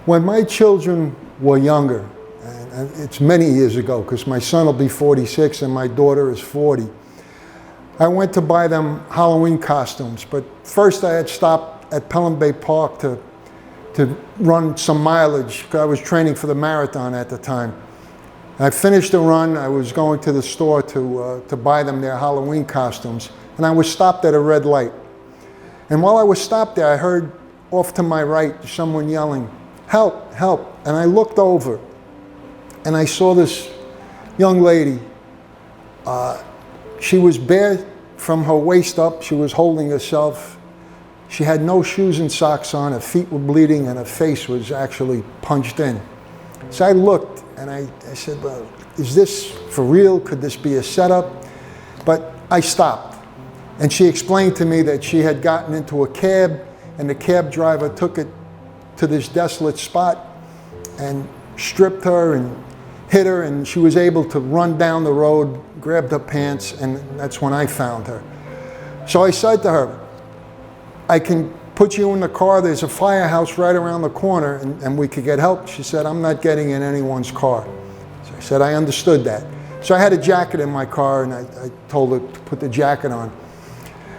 When my children were younger, and it's many years ago because my son will be 46 and my daughter is 40, I went to buy them Halloween costumes. But first I had stopped at Pelham Bay Park to run some mileage because I was training for the marathon at the time. I finished the run. I was going to the store to buy them their Halloween costumes, and I was stopped at a red light. And while I was stopped there, I heard off to my right someone yelling, "Help, help." And I looked over, and I saw this young lady. She was bare from her waist up. She was holding herself. She had no shoes and socks on. Her feet were bleeding, and her face was actually punched in. So I looked, and I said, well, is this for real? Could this be a setup? But I stopped. And she explained to me that she had gotten into a cab, and the cab driver took it to this desolate spot and stripped her and hit her, and she was able to run down the road, grabbed her pants, and that's when I found her. So I said to her, I can put you in the car. There's a firehouse right around the corner, and we could get help. She said, I'm not getting in anyone's car. So I said, I understood that. So I had a jacket in my car, and I told her to put the jacket on.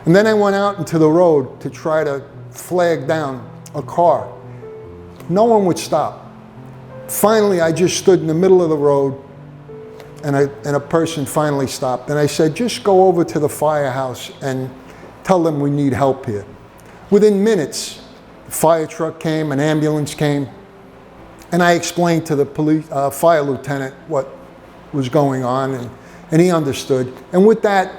And then I went out into the road to try to flag down a car. No one would stop. Finally, I just stood in the middle of the road, and a person finally stopped. And I said, just go over to the firehouse and tell them we need help here. Within minutes, a fire truck came, an ambulance came, and I explained to the fire lieutenant what was going on, and he understood. And with that,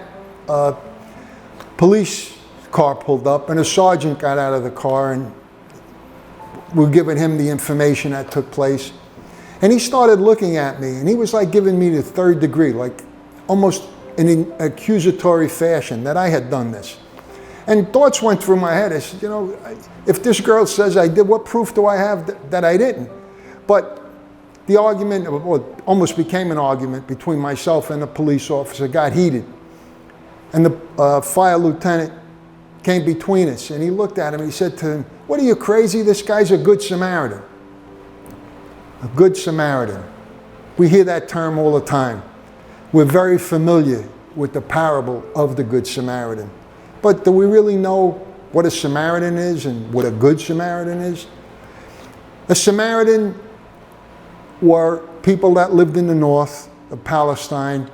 police car pulled up, and a sergeant got out of the car, and we're giving him the information that took place. And he started looking at me, and he was like giving me the third degree, like almost in an accusatory fashion that I had done this. And thoughts went through my head. I said, you know, if this girl says I did, what proof do I have that I didn't? But the argument, almost became an argument between myself and the police officer, got heated. And the fire lieutenant came between us, and he looked at him and he said to him, what are you, crazy? This guy's a Good Samaritan. A Good Samaritan. We hear that term all the time. We're very familiar with the parable of the Good Samaritan. But do we really know what a Samaritan is and what a Good Samaritan is? A Samaritan were people that lived in the north of Palestine.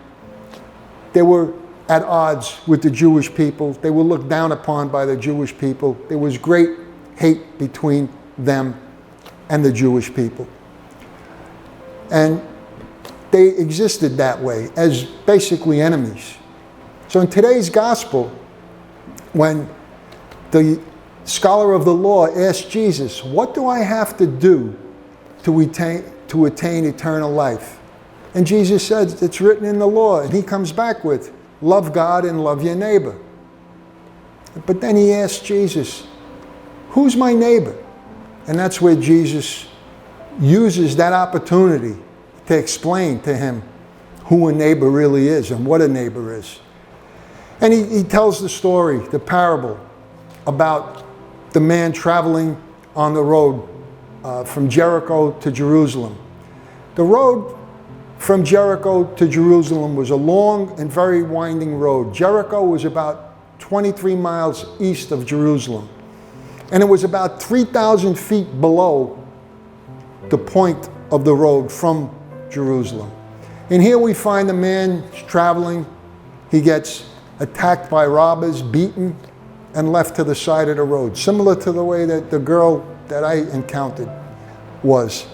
They were at odds with the Jewish people. They were looked down upon by the Jewish people. There was great hate between them and the Jewish people. And they existed that way as basically enemies. So in today's gospel, when the scholar of the law asked Jesus, what do I have to do to attain eternal life? And Jesus said, it's written in the law. And he comes back with, love God and love your neighbor. But then he asked Jesus, who's my neighbor? And that's where Jesus uses that opportunity to explain to him who a neighbor really is and what a neighbor is. And he tells the story, the parable, about the man traveling on the road from Jericho to Jerusalem. The road from Jericho to Jerusalem was a long and very winding road. Jericho was about 23 miles east of Jerusalem. And it was about 3,000 feet below the point of the road from Jerusalem. And here we find a man traveling. He gets attacked by robbers, beaten, and left to the side of the road, similar to the way that the girl that I encountered was.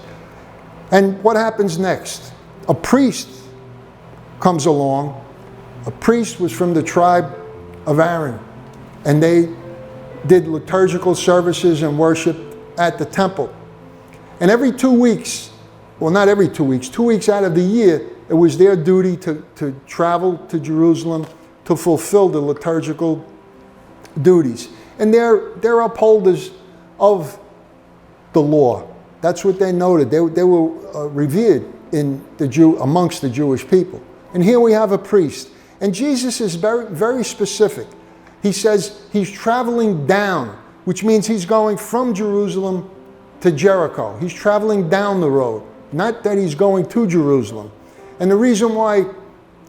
And what happens next? A priest comes along. A priest was from the tribe of Aaron, and they did liturgical services and worship at the temple. And every 2 weeks, well, not every 2 weeks, 2 weeks out of the year, it was their duty to travel to Jerusalem to fulfill the liturgical duties. And they're upholders of the law. That's what they noted. They were revered amongst the Jewish people. And here we have a priest. And Jesus is very, very specific. He says he's traveling down, which means he's going from Jerusalem to Jericho. He's traveling down the road, not that he's going to Jerusalem. And the reason why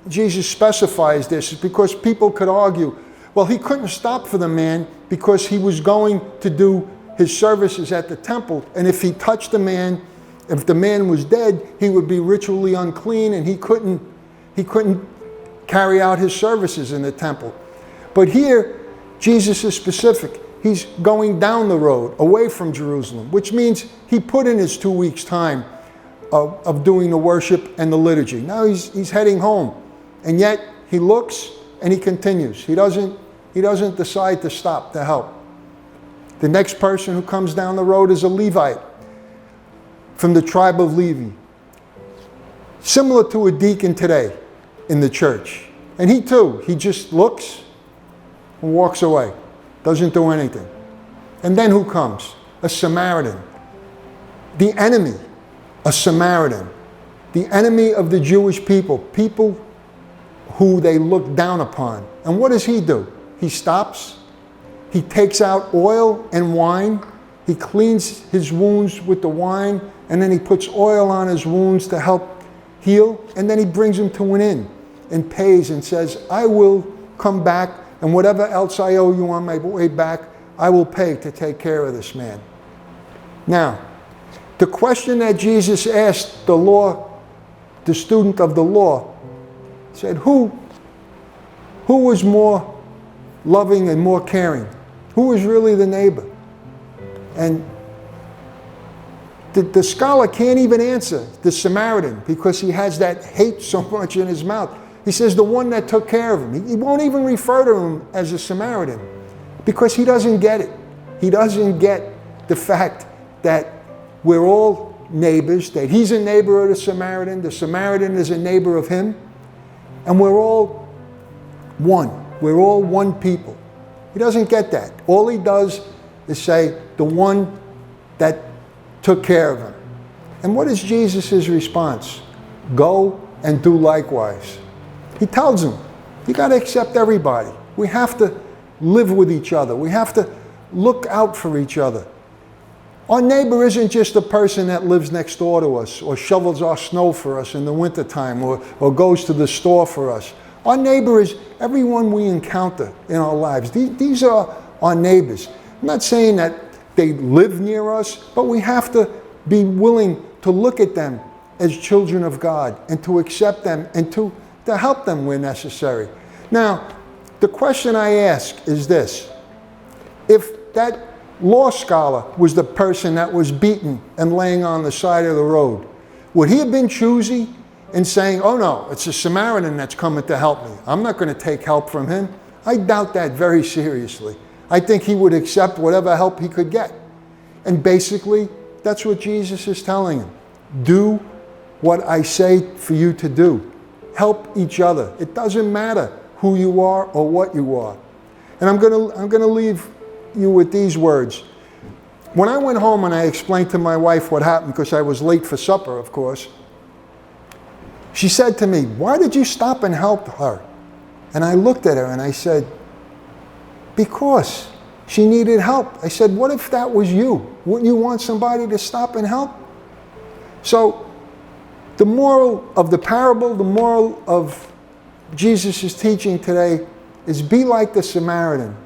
Jesus specifies this is because people could argue, well, he couldn't stop for the man because he was going to do his services at the temple. And if he touched the man, if the man was dead, he would be ritually unclean and he couldn't carry out his services in the temple. But here, Jesus is specific. He's going down the road, away from Jerusalem, which means he put in his 2 weeks' time of doing the worship and the liturgy. Now he's heading home. And yet, he looks and he continues. He doesn't decide to stop to help. The next person who comes down the road is a Levite from the tribe of Levi. Similar to a deacon today in the church. And he too, he just looks and walks away. Doesn't do anything. And then who comes? A Samaritan. The enemy, a Samaritan. The enemy of the Jewish people. People who they look down upon. And what does he do? He stops. He takes out oil and wine. He cleans his wounds with the wine. And then he puts oil on his wounds to help heal. And then he brings him to an inn and pays and says, I will come back, and whatever else I owe you on my way back, I will pay to take care of this man. Now, the question that Jesus asked the student of the law, said, who was more loving and more caring? Who was really the neighbor? And the scholar can't even answer the Samaritan because he has that hate so much in his mouth. He says the one that took care of him. He won't even refer to him as a Samaritan because he doesn't get it. He doesn't get the fact that we're all neighbors, that he's a neighbor of the Samaritan is a neighbor of him, and we're all one. We're all one people. He doesn't get that. All he does is say the one that took care of him. And what is Jesus' response? Go and do likewise. He tells them, you got to accept everybody. We have to live with each other. We have to look out for each other. Our neighbor isn't just the person that lives next door to us or shovels our snow for us in the wintertime or goes to the store for us. Our neighbor is everyone we encounter in our lives. These are our neighbors. I'm not saying that they live near us, but we have to be willing to look at them as children of God and to accept them and to help them where necessary. Now, the question I ask is this. If that law scholar was the person that was beaten and laying on the side of the road, would he have been choosy in saying, oh no, it's a Samaritan that's coming to help me. I'm not going to take help from him. I doubt that very seriously. I think he would accept whatever help he could get. And basically, that's what Jesus is telling him. Do what I say for you to do. Help each other. It doesn't matter who you are or what you are. And I'm going to leave you with these words. When I went home and I explained to my wife what happened, because I was late for supper, of course, she said to me, why did you stop and help her? And I looked at her and I said, because she needed help. I said, what if that was you? Wouldn't you want somebody to stop and help? So, the moral of the parable, the moral of Jesus' teaching today is be like the Samaritan.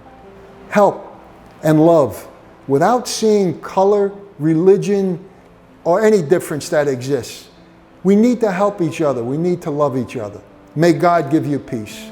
Help and love without seeing color, religion, or any difference that exists. We need to help each other. We need to love each other. May God give you peace.